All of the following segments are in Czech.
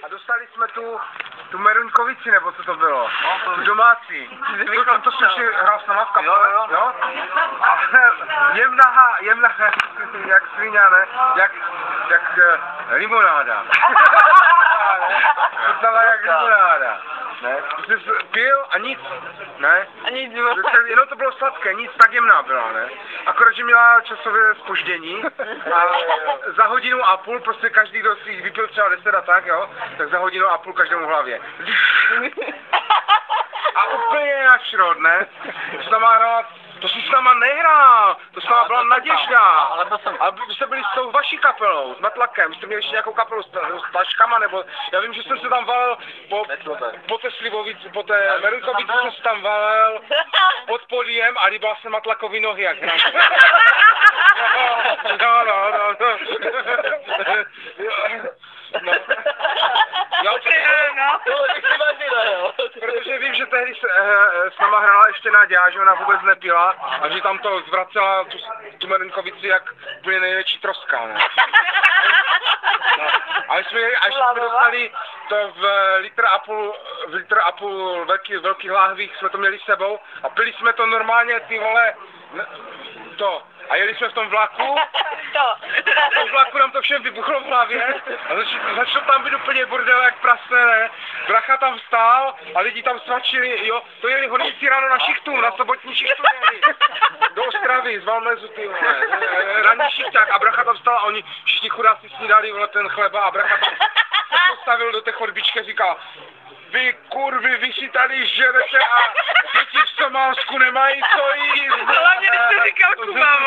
a dostali jsme tu Meruňkovici, nebo co to bylo? No, tu domácí. To jsi hrál s náma v kapele, jo? Jemná, jak svině, ne? Jak limonáda. Chutnala jak limonáda. Ne? Jsi pil a nic, ne? A nic bylo. Jenom to bylo sladké, nic, tak jemná byla, ne? Akorát, že měla časové zpoždění a za hodinu a půl prostě každý, kdo si vypil třeba 10 a tak, jo? Tak za hodinu a půl každému v hlavě. A úplně na šrot, ne? Že tam má hrát, to jsi s náma nehrál, to s náma byla Naděžda. A vy jste byli s tou vaší kapelou, s Matlakem, jste měli ještě nějakou kapelu s Taškama, nebo já vím, že jsem se tam valil po té Slivovici, po té Meruňkovici jsem se tam valil pod podiem a líbal jsem Matlakovi nohy, jak hrál. No. Protože vím, že tehdy s náma hrála ještě Naďa, že ona vůbec nepila a že tam to zvracela tu Meruňkovici jak úplně největší troska, ne? No. A ještě jsme dostali to v litr a půl velkých láhvích jsme to měli s sebou a pili jsme to normálně, ty vole, to. A jeli jsme v tom vlaku, a v tom vlaku nám to všem vybuchlo v hlavě a začalo tam být úplně bordel jak prase, ne? Bracha tam stál a lidi tam svačili, jo, to jeli horníci ráno na šichtu, na sobotní šichtu jeli, do Ostravy, z Valmezu, ty vole, ranní šichták a bracha tam stál a oni všichni chudáci snídali, vole, ten chleba a bracha tam se postavil do té chodbičky a říkal: vy kurvy, vy si tady žerete a děti v Somálsku nemají co jíst. Hlavně, když jsi říkal Kuba,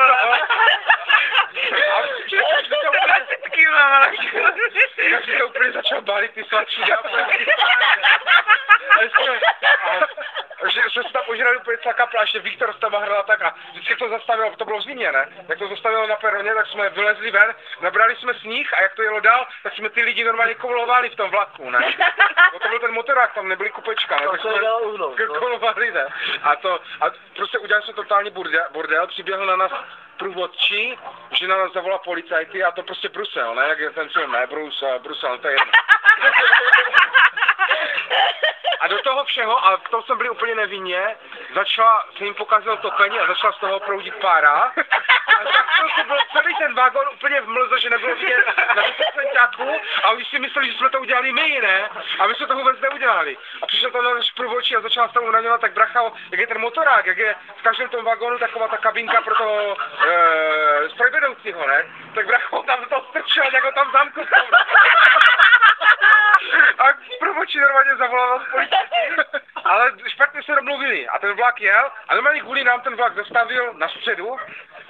Já si to úplně začal bálit, ty sladší dámy. Že jsme se tam požrali úplně celá kapla, ještě Viktor z toho hrala tak a vždycky to zastavilo, to bylo v zimě, ne? Jak to zastavilo na peroně, tak jsme vylezli ven, nabrali jsme sníh a jak to jelo dál, tak jsme ty lidi normálně koulovali v tom vlaku, ne? No to byl ten motorák, tam nebyly kupečka, ne? Tak jsme koulovali, ne? A prostě udělali jsme totální bordel, přiběhl na nás průvodčí, že na nás zavolá policajty a to prostě Brusel, ne? Jak je ten film, ne? Brusel, to je jedno. A do toho všeho, a v tom jsme byli úplně nevinně, se jim pokazil topení a začala z toho proudit pára. A to byl celý ten vagón úplně v mlze, že nebylo vidět na 10 centiáků a oni si mysleli, že jsme to udělali my, ne? A my jsme to vůbec neudělali. A přišel tam náš průvodčí a začal s tomu naňovat tak bracha, jak je ten motorák, jak je v každém tom vagónu taková ta kabinka pro toho strojvedoucího, ne? Tak bracho tam to strčil, jak ho tam zamkl. A průvodčí normálně zavolal z policajti, ale špatně se domluvili a ten vlak jel a normálně kvůli nám ten vlak zastavil na středu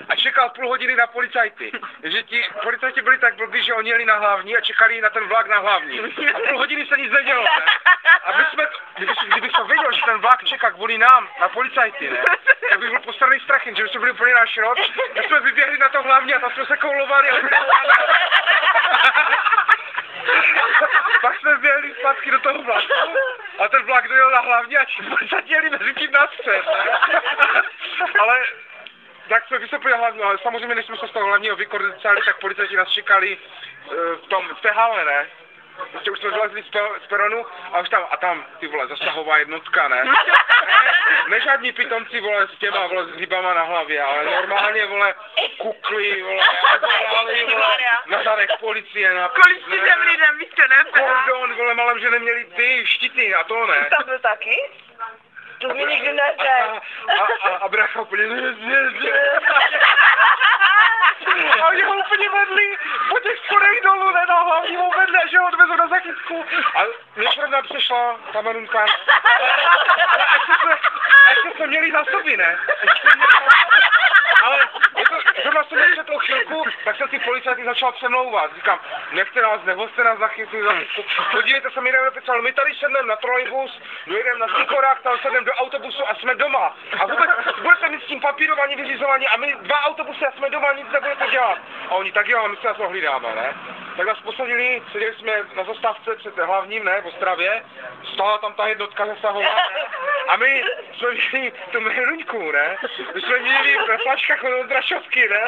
a čekal půl hodiny na policajty. Takže ti policajti byli tak blbí, že oni jeli na hlavní a čekali na ten vlak na hlavní. A půl hodiny se nic nedělo, ne? A my jsme, kdybych to věděl, že ten vlak čeká kvůli nám na policajty, ne? Tak bych byl postarný strachem, že jsme byli úplně na šrot, tak jsme vyběhli na to hlavní a tam jsme se koulovali a pak jsme běhli zpátky do toho vlaku a ten vlak dojel na hlavní a policajti jeli mezi tím na střed, ne? Ale tak jsme vystoupili hlavně, ale samozřejmě než jsme se z toho hlavního vykordicali, tak policajti nás čekali v té hale, ne? Prostě už jsme zlezli z peronu a už tam, ty vole, zasahová jednotka, ne? Ne žádní pitomci, vole, s těma, vole, s hřibama na hlavě, ale normálně, vole, kukly, vole, na zadech policie, na kolik si těm lidem, víš to, ne? Kordon, vole, malem, že neměli ty štity a to, ne? Tam byl taky? To mi nikdy neřekl. A bracha úplně a oni ho úplně vedli po těch schodech dolů, ne, na hlavní ho vedli, že ho odvezou na zachytku. A než rovna přišla ta Marunka. A ještě jsme měli za sobě, ne? Ale zrovna jsem nečetl chvilku, tak jsem si policajty začal přemlouvat. Říkám, nechte nás, nehoďte nás zachytit. Podívejte se, my jdeme do Pecel, my tady sedneme na trolejbus, dojedeme na Sikorák, tam sedneme do autobusu a jsme doma. A vůbec budete mít s tím papírování, vyřizování a my 2 autobusy a jsme doma, nic nebudete dělat. A oni tak jo, my se na to hlídáme, ne? Tak nás posadili, seděli jsme na zastávce před hlavním, ne, v Ostravě, stála tam ta jednotka zasahová, ne? A my jsme měli tu Meruňku, ne? My jsme měli ve flačkách od Drašovky, ne?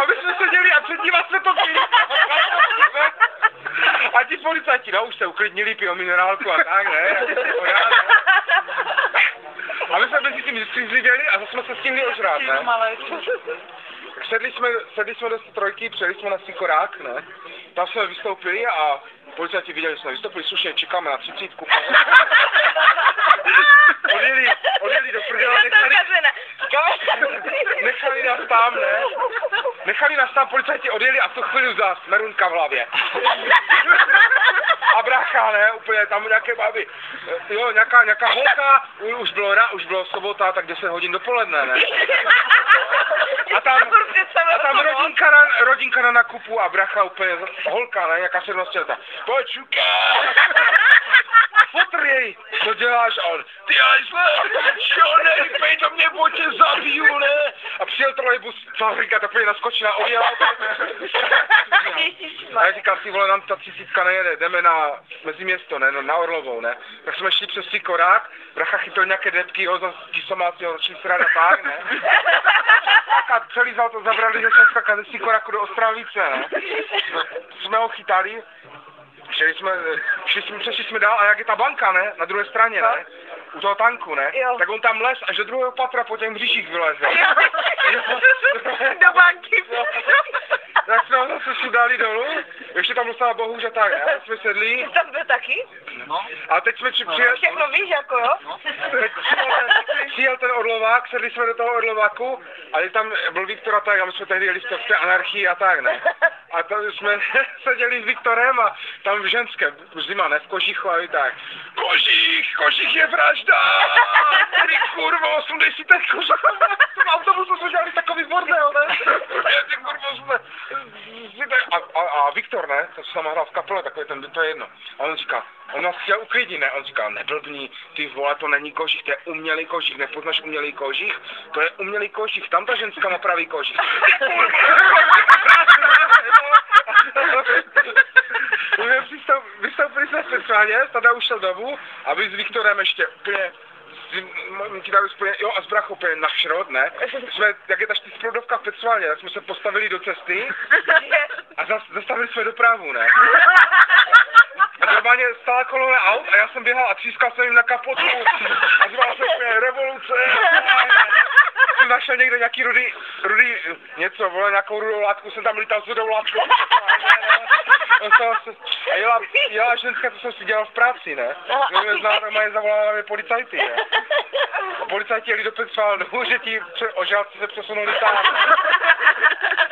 A my jsme seděli a před nima jsme to pili. A A ti policajti, no už se uklidnili, pijou minerálku a tak, ne? A my jsme mezi tím střízlivěli a zase jsme se stihli ožrát, ne? Sedli jsme do trojky, přijeli jsme na Sikorák, ne? Tam jsme vystoupili a policajti viděli, že jsme vystoupili, slušně, čekáme na 30. Odjeli do prdela, nechali nás tam, ne? Nechali nás tam, policajti odjeli a v tu chvíli zás merunka v hlavě. A brácha, ne? Úplně tam nějaké baby. Jo, nějaká holka, už bylo sobota, tak 10 hodin dopoledne, ne? A tam rodinka na nakupu a bracha úplně, holka, ne? Nějaká 17 letá. Pojď, šuka! Fotr jej! Co děláš? A on, ty hajzle, čo, nejpej do mě, bo tě zabiju, ne? A přijel trolejbus, Cahrinka takový naskočila, odjela. A já říkám, ty vole, nám ta 1000 nejede, jdeme mezi město, ne? No, na Orlovou, ne? Tak jsme šli přes Sikorák, bracha chytil nějaké depky, zase ti somáci roční srada, tak, ne? A celý za to zabrali, že jsme skakat ze Sikoráku do Ostravice, ne? Jsme ho chytali. Přešli jsme dál a jak je ta banka, ne? Na druhé straně, ne? U toho tanku, ne? Jo. Tak on tam les až do druhého patra po těch mřížích vyleze. Do banky. Tak jsme ho zase si dali dolů, ještě tam dostala bohužel tak, ne? Jsme sedli. Ty tam byl taky? No. A teď jsme přijeli. Všechno víš, jako jo? Teď přijel ten Orlovák, sedli jsme do toho Orlováku a tam byl Viktor a tak a my jsme tehdy jeli v té anarchii a tak, ne? A tam jsme seděli s Viktorem a tam v ženském, zima, ne? V Kožichu a i tak. Kožich je vražda! Ty kurvo, 80 kožich! V tom autobusu jsme dělali takový bordel, ne? Ty kurvo, jsme... A Viktor, ne? To se tam hrál v kapele, takový ten, to je jedno. A on říká, on nás chtěl uklidnit, ne? On říká, neblbni, ty vole, to není kožich, to je umělý kožich, nepoznáš umělý kožich? To je umělý kožich, tam ta ženská má pravý kožich. Vystoupili jsme speciálně, Tada už šel domů a my s Viktorem ještě úplně, jo a s brachou úplně na šrot, ne? Jsme, jak je ta čtyřproudovka v Petřoválně, tak jsme se postavili do cesty a zastavili jsme dopravu, ne? A normálně stála kolona aut a já jsem běhal a třískal jsem jim na kapotu a zval jsem úplně revoluce. Jsem našel někde nějaký rudý něco, vole, nějakou rudou látku, jsem tam lítal s rudou látkou. A jela ženská, co jsem si dělal v práci, ne? Mě známa je zavolala mě policajty, ne? A policajti jeli do Petřoválnu, že ti ožralci se přesunuli tam.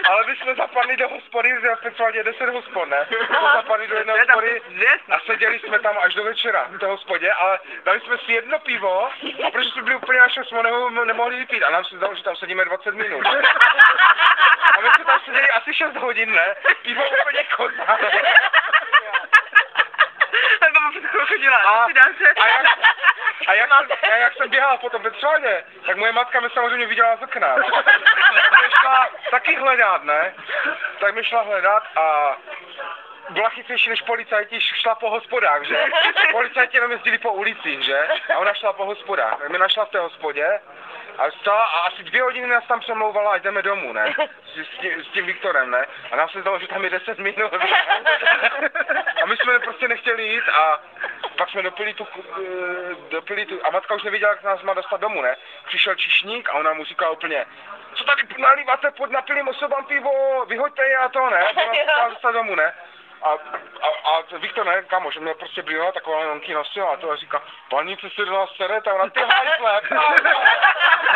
Ale my jsme zapadli do hospody, že v Petřoválně je 10 hospod, ne? My jsme zapadli do jedné hospody a seděli jsme tam až do večera v té hospodě, ale dali jsme si jedno pivo, a protože jsme byli úplně našeho, jsme nemohli vypít a nám se zdalo, že tam sedíme 20 minut. A my jsme tam seděli asi 6 hodin, ne? Pivo úplně koza. A jak jsem běhal po tom Petřoválně, tak moje matka mě samozřejmě viděla z okna. Mě šla taky hledat, ne? Tak mě šla hledat a byla chytřejší než policajti, šla po hospodách, že? Policajti jenom jezdili po ulici, že? A ona šla po hospodách. Tak mě našla v té hospodě a asi 2 hodiny nás tam přemlouvala a jdeme domů, ne? S tím Viktorem, ne? A nám se zdalo, že tam je 10 minut. A my jsme prostě nechtěli jít a pak jsme dopili tu a matka už nevěděla, jak nás má dostat domů, ne? Přišel čišník a ona mu říkala úplně, co tady nalíváte pod napilým osobám pivo, vyhoďte je a to, ne? A nás dostat domů, ne? A Viktor, ne, kámoš, mě prostě brýle, taková jonky nosil a to a říká, paní, co si do nás serete, ona ty hajzle,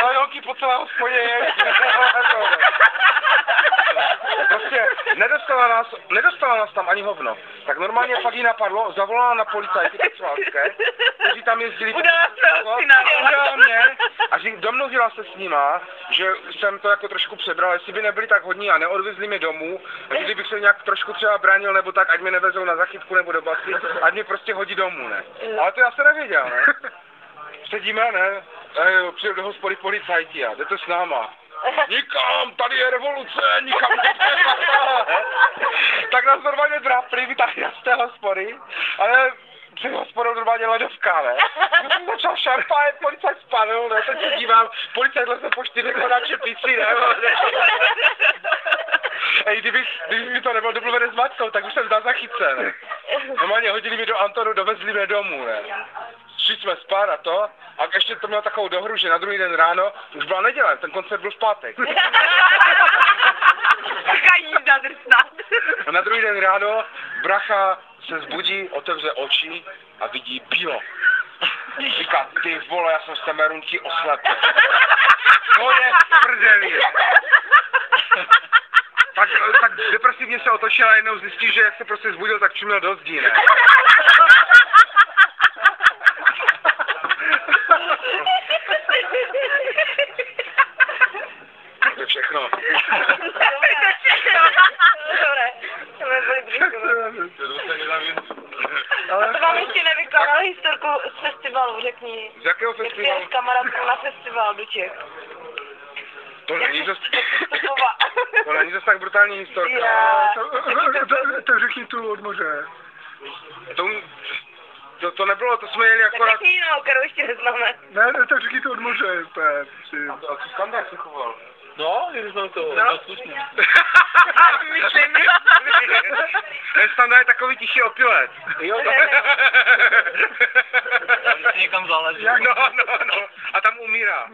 ale jonky po celé hospodě je, prostě nedostala nás tam ani hovno. Tak normálně pak jí napadlo, zavolala na policajty petřoválské, kteří tam jezdili, udala mě a domluvila se s nima, že jsem to jako trošku přebral, jestli by nebyli tak hodní a neodvezli mě domů, takže kdybych se nějak trošku třeba bránil nebo tak, ať mě nevezou na zachytku nebo do basy, ať mě prostě hodí domů, ne. Ale to já se nevěděl, ne. Sedíme, ne, přijel do hospody policajti a jdete s náma. Nikam, tady je revoluce, nikam jdete. Tak nás normálně drápli, vytáhli z té hospody, ale před hospodou normálně ledovka, ne. Já jsem začal šarpát, policajt spadl, ne, teď se dívám, policajt leze po 4 na čepici, ne. Ej, kdyby mi to nebylo domluvené s Mackou, tak už jsem dal za chytce, ne? Normálně hodili mě do Antonu, dovezli mě domů, ne? Šli jsme spát a to, a ještě to mělo takovou dohru, že na druhý den ráno, už byla neděle, ten koncert byl v pátek. Taká jízda drsná. A na druhý den ráno bracha se zbudí, otevře oči a vidí bílo. Říká, ty vole, já jsem z té merunky oslepil. To je prdeli. Tak depresivně se otočil a jednou zjistí, že jak se prostě zbudil, tak čuměl do zdí, ne? To je všechno. Ale vám ještě nevykládal historku z festivalu, řekni. Z jakého Jak jsi festivalu? jel s kamarádkou na festival do Čech. To není zase tak brutální historka. Já. Tak řekni tu od moře. To nebylo, to jsme jeli Tak akorát... řekni jinou, kterou ještě neznáme. Ne, tak řekni to od moře. A co Skandák se choval? No, když jsem to No. slušný. Myslím. Ten Standa je takový tichý opilec. Jo, tam si někam záleží. No. A tam umírá.